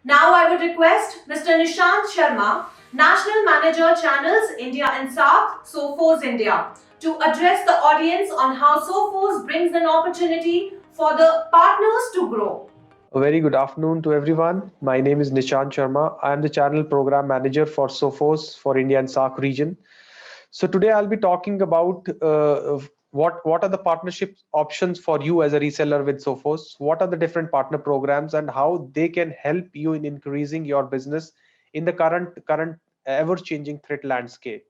Now I would request Mr. Nishant Sharma, National Manager Channels India and South, Sophos India, to address the audience on how Sophos brings an opportunity for the partners to grow. A very good afternoon to everyone. My name is Nishant Sharma. I am the channel program manager for Sophos for India and SAARC region. So today I'll be talking about what are the partnership options for you as a reseller with Sophos. What are the different partner programs and how they can help you in increasing your business in the current ever changing threat landscape.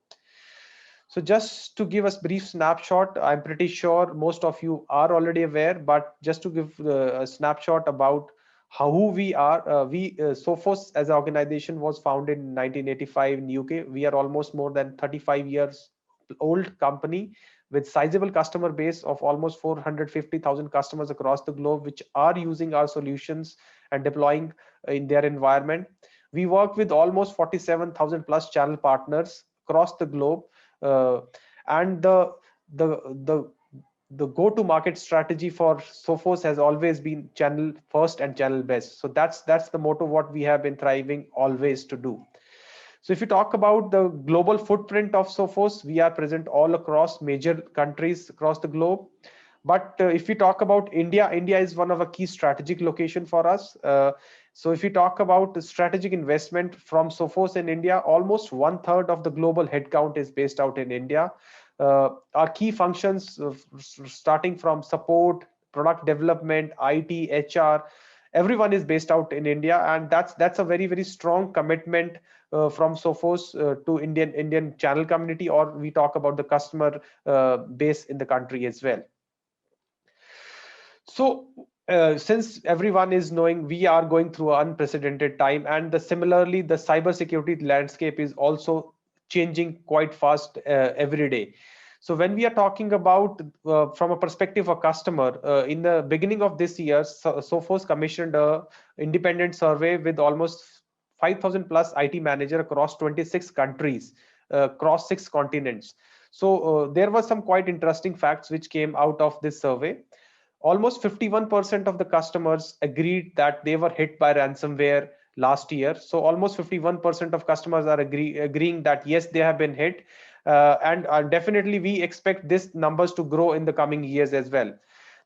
So just to give us brief snapshot, I'm pretty sure most of you are already aware, but just to give a snapshot about how who we are, Sophos as an organization was founded in 1985 in UK. We are almost more than 35 years old company with sizable customer base of almost 450,000 customers across the globe, which are using our solutions and deploying in their environment. We work with almost 47,000 plus channel partners across the globe, uh, and the the the go-to-market strategy for Sophos has always been channel first and channel best. So that's the motto what we have been thriving always to do. So if you talk about the global footprint of Sophos, we are present all across major countries across the globe. But if we talk about India, India is one of a key strategic location for us. So if we talk about the strategic investment from Sophos in India, almost one third of the global headcount is based out in India. Our key functions, starting from support, product development, IT, HR, everyone is based out in India, and that's a very strong commitment from Sophos to Indian channel community, or we talk about the customer base in the country as well. So since everyone is knowing we are going through an unprecedented time, and similarly the cybersecurity landscape is also changing quite fast every day. So when we are talking about from a perspective of customer, in the beginning of this year, Sophos commissioned a independent survey with almost 5,000 plus IT manager across 26 countries, across 6 continents. So there were some quite interesting facts which came out of this survey. Almost 51% of the customers agreed that they were hit by ransomware last year. So almost 51% of customers are agreeing that yes, they have been hit. And definitely we expect this numbers to grow in the coming years as well.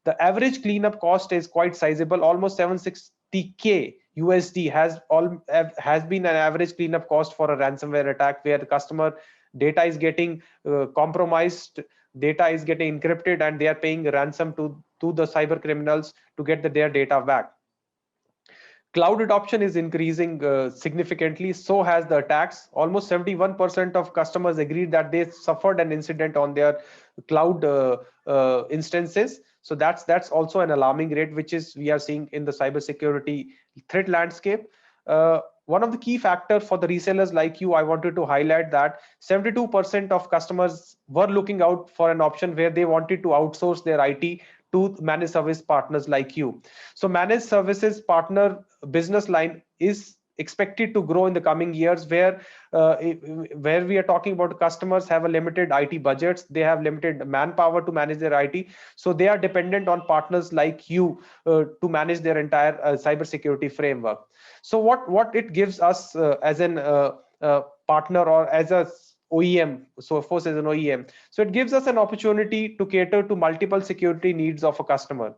The average cleanup cost is quite sizable, almost 760K USD has been an average cleanup cost for a ransomware attack, where the customer data is getting compromised, data is getting encrypted, and they are paying ransom to the cyber criminals to get their data back. Cloud adoption is increasing significantly, so has the attacks. Almost 71% of customers agreed that they suffered an incident on their cloud instances. So that's also an alarming rate, which is we are seeing in the cybersecurity threat landscape. One of the key factors for the resellers like you, I wanted to highlight that 72% of customers were looking out for an option where they wanted to outsource their IT to managed service partners like you. So managed services partner business line is expected to grow in the coming years, where we are talking about customers have a limited IT budgets, they have limited manpower to manage their IT, so they are dependent on partners like you to manage their entire cybersecurity framework. So what it gives us as an partner or as a OEM, so of course as an OEM, so it gives us an opportunity to cater to multiple security needs of a customer.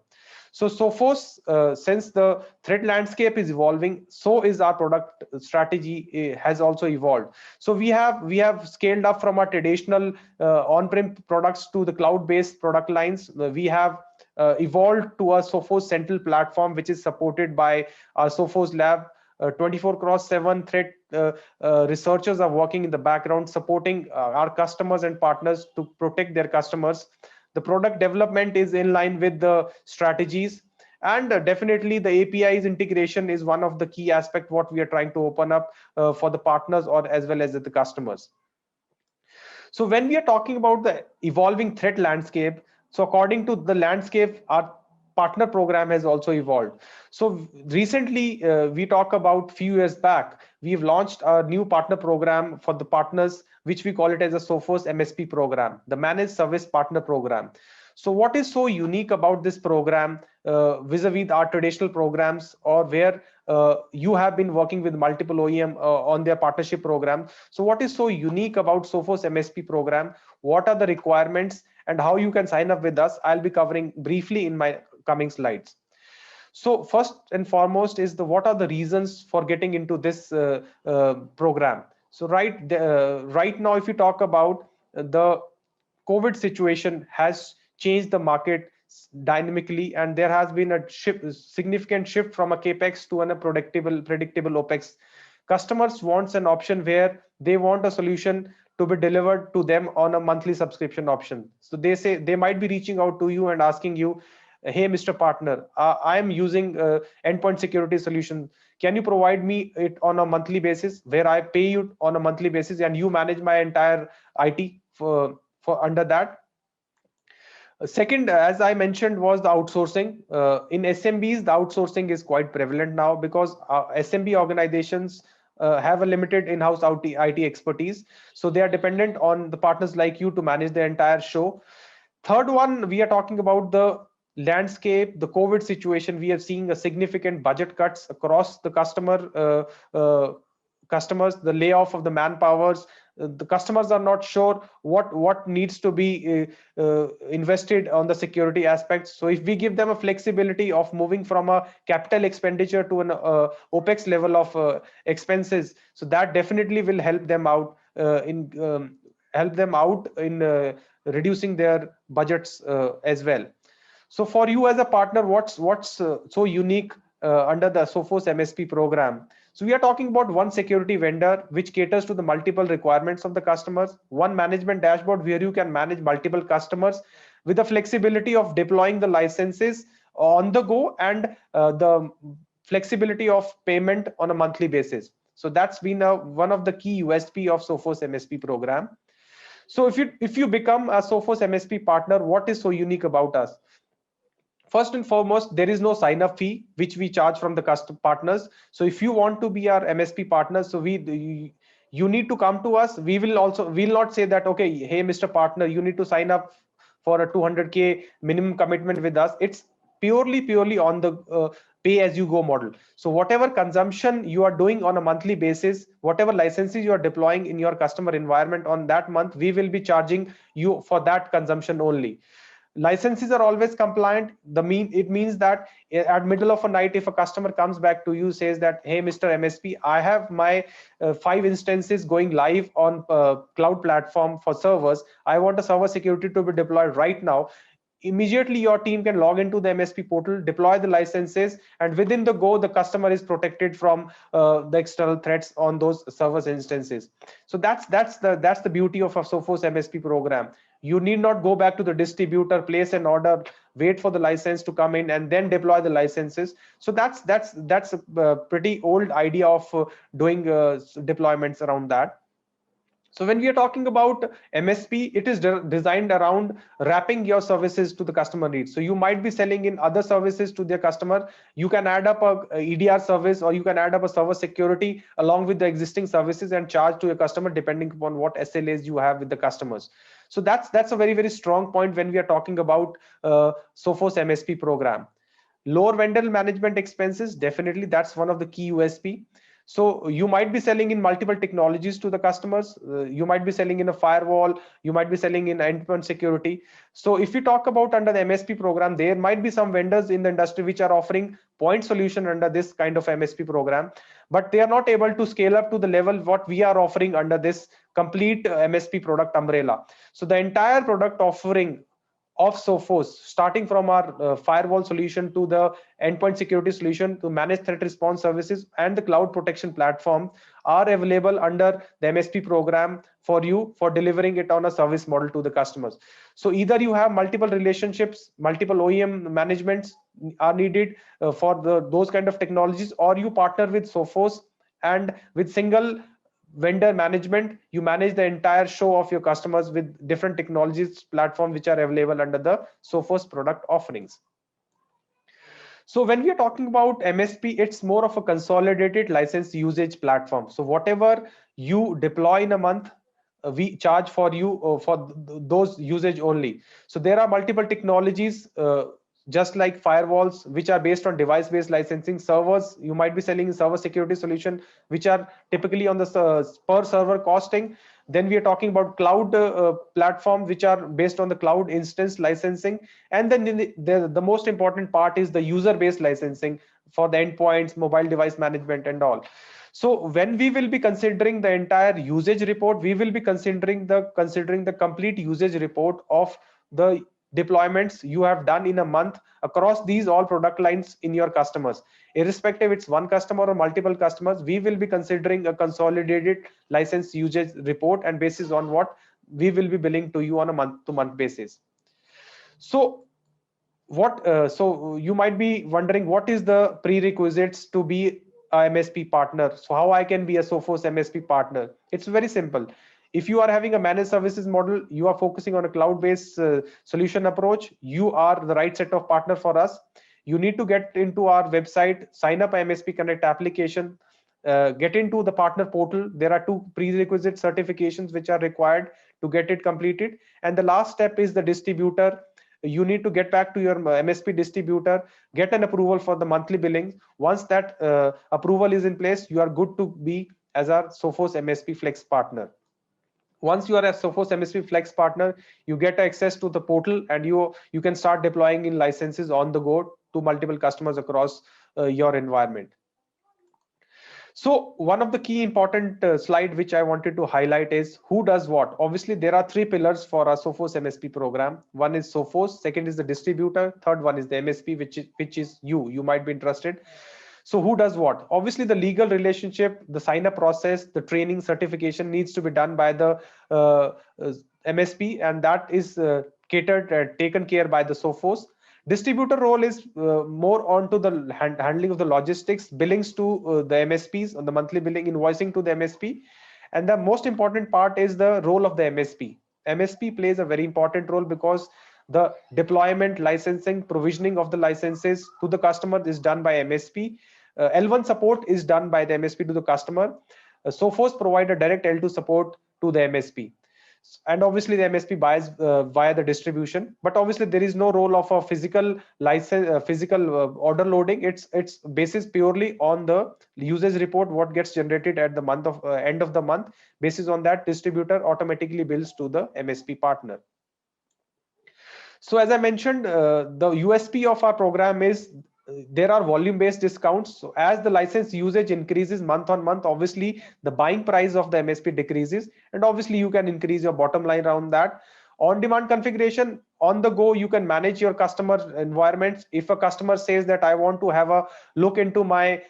So Sophos, since the threat landscape is evolving, so is our product strategy has also evolved. So we have scaled up from our traditional on-prem products to the cloud-based product lines. We have evolved to a Sophos Central platform, which is supported by our Sophos Lab. 24/7 threat researchers are working in the background, supporting our customers and partners to protect their customers. The product development is in line with the strategies, and definitely the APIs integration is one of the key aspect what we are trying to open up for the partners or as well as the customers. So when we are talking about the evolving threat landscape, so according to the landscape, our partner program has also evolved. So recently, we talk about few years back, we've launched a new partner program for the partners, which we call it as a Sophos MSP program, the Managed Service Partner Program. So what is so unique about this program vis-a-vis our traditional programs, or where you have been working with multiple OEM on their partnership program. So what is so unique about Sophos MSP program? What are the requirements and how you can sign up with us? I'll be covering briefly in my coming slides. So first and foremost is the what are the reasons for getting into this program. So right now, if you talk about the COVID situation has changed the market dynamically, and there has been a significant shift from a capex to a predictable opex. Customers wants an option where they want a solution to be delivered to them on a monthly subscription option. So they say they might be reaching out to you and asking you, hey Mr. Partner, I am using endpoint security solution. Can you provide me it on a monthly basis where I pay you on a monthly basis and you manage my entire IT for under that? Second, as I mentioned, was the outsourcing. In SMBs, the outsourcing is quite prevalent now because SMB organizations have a limited in-house IT expertise. So they are dependent on the partners like you to manage the entire show. Third one, we are talking about the landscape, the COVID situation. We are seeing a significant budget cuts across the customers, the layoff of the manpowers. The customers are not sure what needs to be invested on the security aspects. So if we give them a flexibility of moving from a capital expenditure to an OPEX level of expenses, so that definitely will help them out in reducing their budgets as well. So for you as a partner, what's so unique under the Sophos MSP program? So we are talking about one security vendor which caters to the multiple requirements of the customers, one management dashboard where you can manage multiple customers with the flexibility of deploying the licenses on the go, and the flexibility of payment on a monthly basis. So that's been one of the key USP of Sophos MSP program. So if you become a Sophos MSP partner, what is so unique about us? First and foremost, there is no sign-up fee which we charge from the custom partners. So if you want to be our MSP partner, so you need to come to us. We'll not say that, okay, hey Mr. Partner, you need to sign up for a 200K minimum commitment with us. It's purely on the pay as you go model. So whatever consumption you are doing on a monthly basis, whatever licenses you are deploying in your customer environment on that month, we will be charging you for that consumption only. Licenses are always compliant. It means that at middle of a night, if a customer comes back to you, says that, hey Mr. MSP, I have my 5 instances going live on cloud platform for servers, I want a server security to be deployed right now. Immediately your team can log into the MSP portal, deploy the licenses, and within the go, the customer is protected from the external threats on those servers instances. So that's the beauty of a Sophos MSP program. You need not go back to the distributor, place an order, wait for the license to come in, and then deploy the licenses. So that's a pretty old idea of doing deployments around that. So when we are talking about MSP, it is designed around wrapping your services to the customer needs. So you might be selling in other services to their customer. You can add up a EDR service, or you can add up a server security along with the existing services and charge to your customer depending upon what SLAs you have with the customers. So that's a very strong point when we are talking about Sophos MSP program. Lower vendor management expenses, definitely that's one of the key USP. So you might be selling in multiple technologies to the customers. You might be selling in a firewall, you might be selling in endpoint security. So if you talk about under the MSP program, there might be some vendors in the industry which are offering point solution under this kind of MSP program, but they are not able to scale up to the level what we are offering under this complete MSP product umbrella. So the entire product offering of Sophos, starting from our firewall solution to the endpoint security solution to manage threat response services and the cloud protection platform, are available under the MSP program for you for delivering it on a service model to the customers. So either you have multiple relationships, multiple OEM managements are needed for those kind of technologies, or you partner with Sophos, and with single vendor management, you manage the entire show of your customers with different technologies platform which are available under the Sophos product offerings. So when we are talking about MSP, it's more of a consolidated license usage platform. So whatever you deploy in a month, we charge for you for those usage only. So there are multiple technologies just like firewalls, which are based on device-based licensing. Servers, you might be selling server security solution, which are typically on the per server costing. Then we are talking about cloud platforms, which are based on the cloud instance licensing. And then the most important part is the user-based licensing for the endpoints, mobile device management, and all. So when we will be considering the entire usage report, we will be considering the complete usage report of the deployments you have done in a month across these all product lines in your customers. Irrespective it's one customer or multiple customers, we will be considering a consolidated license usage report, and basis on what we will be billing to you on a month to month basis. So so you might be wondering, what is the prerequisites to be a MSP partner? So how I can be a Sophos MSP partner? It's very simple. If you are having a managed services model, you are focusing on a cloud-based solution approach, you are the right set of partner for us. You need to get into our website, sign up MSP Connect application, get into the partner portal. There are 2 prerequisite certifications which are required to get it completed. And the last step is the distributor. You need to get back to your MSP distributor, get an approval for the monthly billing. Once that approval is in place, you are good to be as our Sophos MSP Flex partner. Once you are a Sophos MSP Flex partner, you get access to the portal, and you can start deploying in licenses on the go to multiple customers across your environment. So one of the key important slide which I wanted to highlight is who does what. Obviously, there are 3 pillars for our Sophos MSP program. One is Sophos, second is the distributor, third one is the MSP, which is you. You might be interested. So who does what? Obviously, the legal relationship, the sign-up process, the training, certification needs to be done by the MSP, and that is taken care by the Sophos. Distributor role is more onto the handling of the logistics, billings to the MSPs on the monthly billing, invoicing to the MSP. And the most important part is the role of the MSP. MSP plays a very important role because the deployment, licensing, provisioning of the licenses to the customer is done by MSP. L1 support is done by the MSP to the customer. Sophos provide a direct L2 support to the MSP. And obviously the MSP buys via the distribution, but obviously there is no role of a physical license, order loading. It's basis purely on the usage report what gets generated at the month of end of the month. Basis on that, distributor automatically bills to the MSP partner. So as I mentioned, the USP of our program is there are volume-based discounts. So as the license usage increases month on month, obviously the buying price of the MSP decreases, and obviously you can increase your bottom line around that. On-demand configuration, on the go, you can manage your customer environments. If a customer says that I want to have a look into my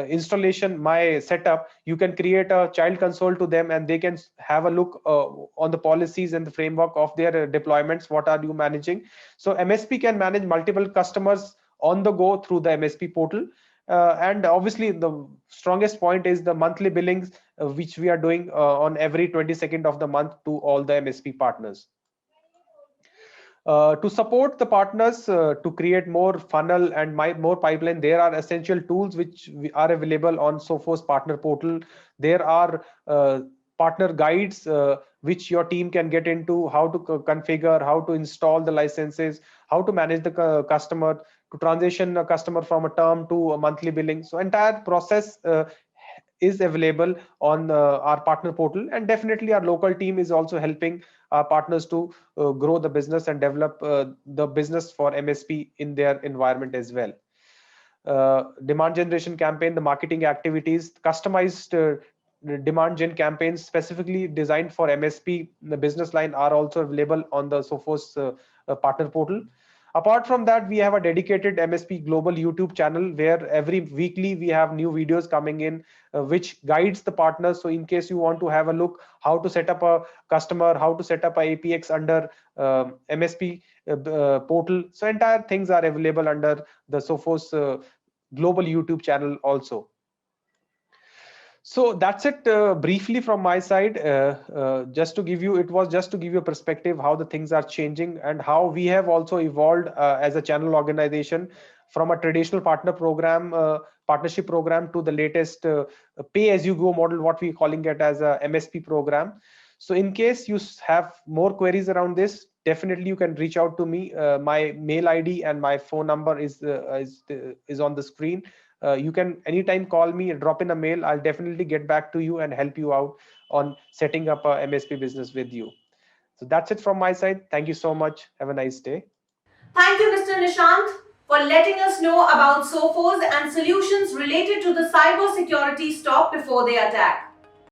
installation, my setup, you can create a child console to them, and they can have a look on the policies and the framework of their deployments. What are you managing? So MSP can manage multiple customers on the go through the MSP portal. And obviously the strongest point is the monthly billings, which we are doing on every 22nd of the month to all the MSP partners. To support the partners to create more funnel and more pipeline, there are essential tools which are available on Sophos partner portal. There are partner guides which your team can get into, how to configure, how to install the licenses, how to manage the customer, to transition a customer from a term to a monthly billing. So entire process is available on our partner portal, and definitely our local team is also helping our partners to grow the business and develop the business for MSP in their environment as well. Demand generation campaign, the marketing activities, customized demand gen campaigns specifically designed for MSP, the business line, are also available on the Sophos partner portal. Apart from that, we have a dedicated MSP Global YouTube channel where every weekly we have new videos coming in, which guides the partners. So in case you want to have a look how to set up a customer, how to set up a APX under MSP portal. So entire things are available under the Sophos Global YouTube channel also. So that's it briefly from my side. Just to give you, it was just to give you a perspective how the things are changing and how we have also evolved as a channel organization from a traditional partner program, partnership program, to the latest pay as you go model, what we're calling it as a MSP program. So in case you have more queries around this, definitely you can reach out to me. My mail ID and my phone number is on the screen. You can anytime call me and drop in a mail. I'll definitely get back to you and help you out on setting up a MSP business with you. So that's it from my side. Thank you so much. Have a nice day. Thank you, Mr. Nishant, for letting us know about Sophos and solutions related to the cyber security stop before they attack.